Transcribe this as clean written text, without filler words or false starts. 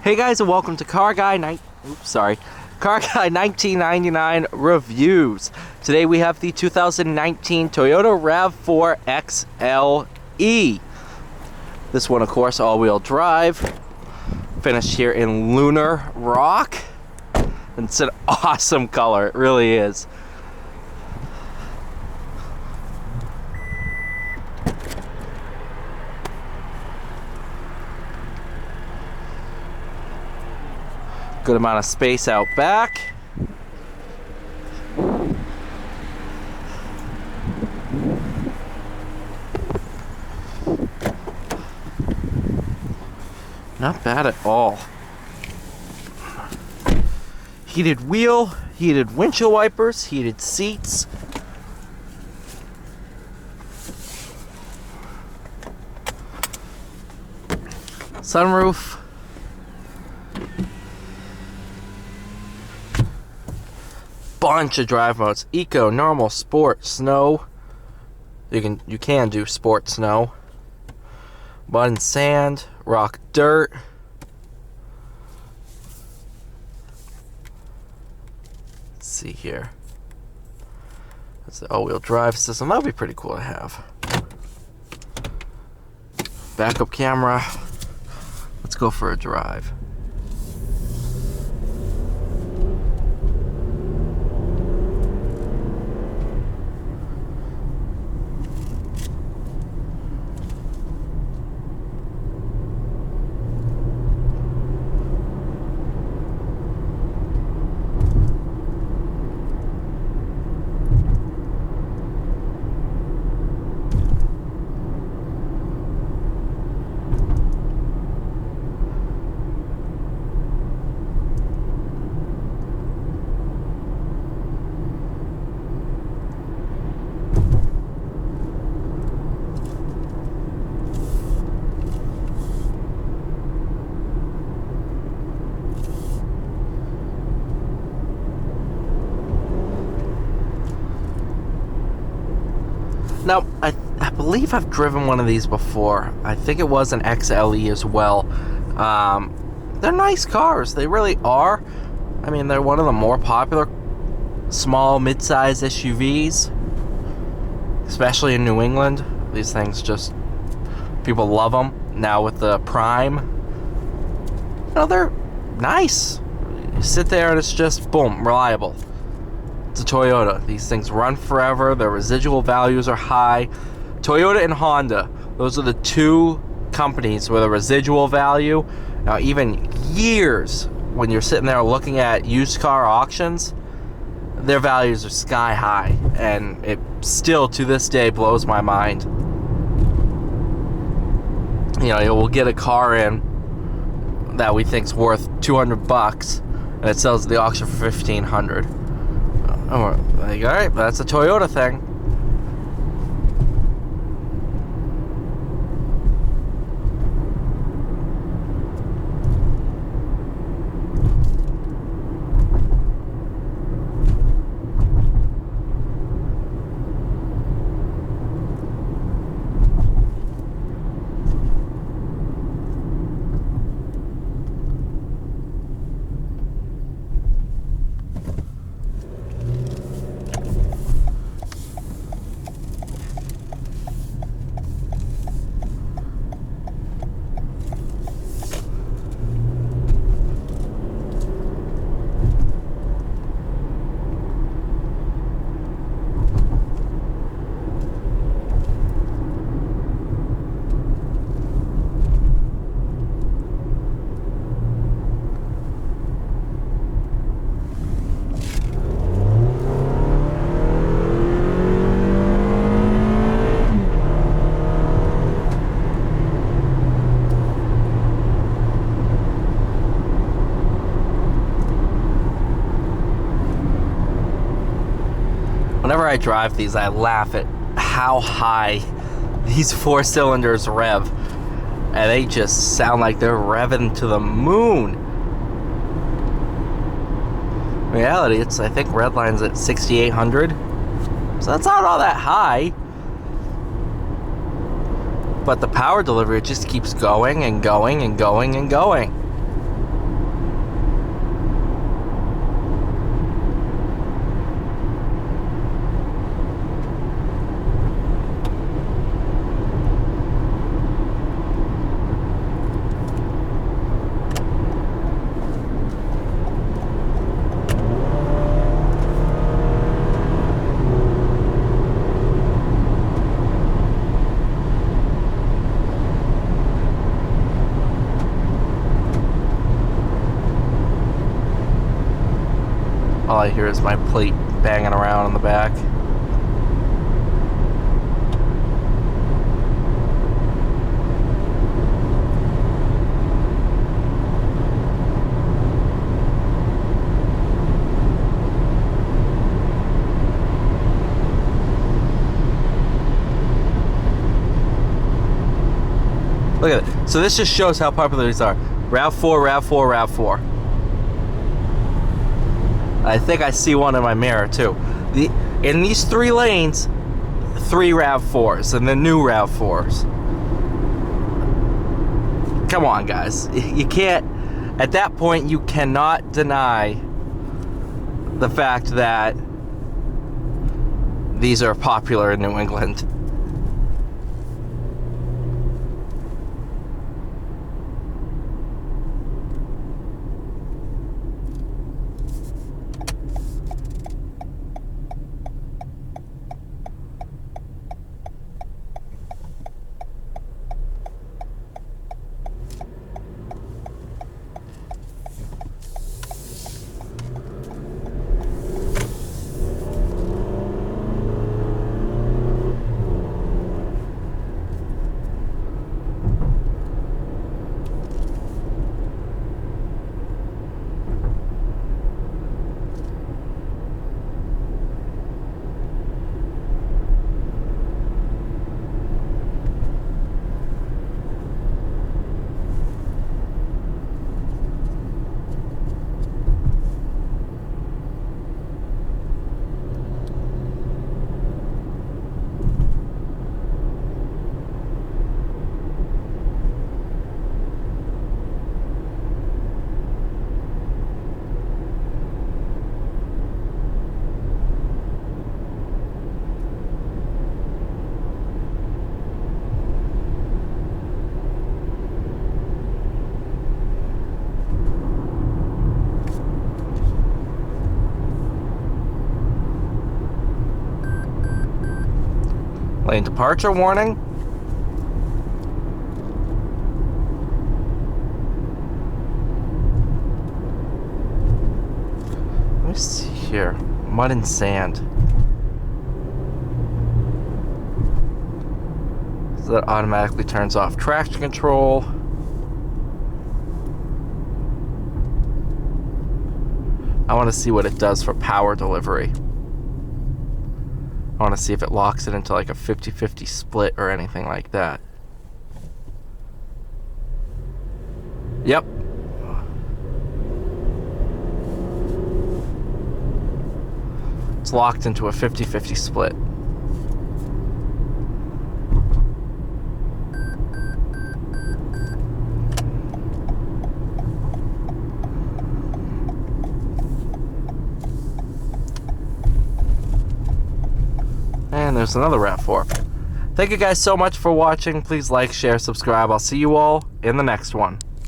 Hey guys, and welcome to Car Guy 1999 Reviews. Today we have the 2019 Toyota RAV4 XLE. This one, of course, all-wheel drive. Finished here in Lunar Rock. And it's an awesome color, it really is. Good amount of space out back. Not bad at all. Heated wheel, heated windshield wipers, heated seats. Sunroof. Bunch of drive modes: eco, normal, sport, snow. You can do sport snow. Mud and sand, rock, dirt. Let's see here. That's the all-wheel drive system. That would be pretty cool to have. Backup camera. Let's go for a drive. Now, I believe I've driven one of these before. I think it was an XLE as well. They're nice cars. They really are. I mean, they're one of the more popular small, mid-size SUVs, especially in New England. These things just, people love them. Now with the Prime, you know, they're nice. You sit there and it's just, boom, reliable. It's a Toyota. These things run forever. Their residual values are high. Toyota and Honda, those are the two companies with a residual value. Now, even years when you're sitting there looking at used car auctions, their values are sky high, and it still to this day blows my mind. You know, we'll get a car in that we think's worth $200, and it sells at the auction for $1,500. Oh, like, all right, that's a Toyota thing. Whenever I drive these, I laugh at how high these four cylinders rev. And they just sound like they're revving to the moon. In reality, it's, I think, redline's at 6,800. So that's not all that high. But the power delivery just keeps going and going and going and going. All I hear is my plate banging around in the back. Look at it. So this just shows how popular these are. RAV4, RAV4, RAV4. I think I see one in my mirror too. In these 3 lanes, 3 RAV4s and the new RAV4s. Come on, guys. You can't, at that point, you cannot deny the fact that these are popular in New England. Lane departure warning. Let me see here. Mud and sand. So that automatically turns off traction control. I want to see what it does for power delivery. I want to see if it locks it into like a 50-50 split or anything like that. Yep. It's locked into a 50-50 split. And there's another RAV4. Thank you guys so much for watching. Please like, share, subscribe. I'll see you all in the next one.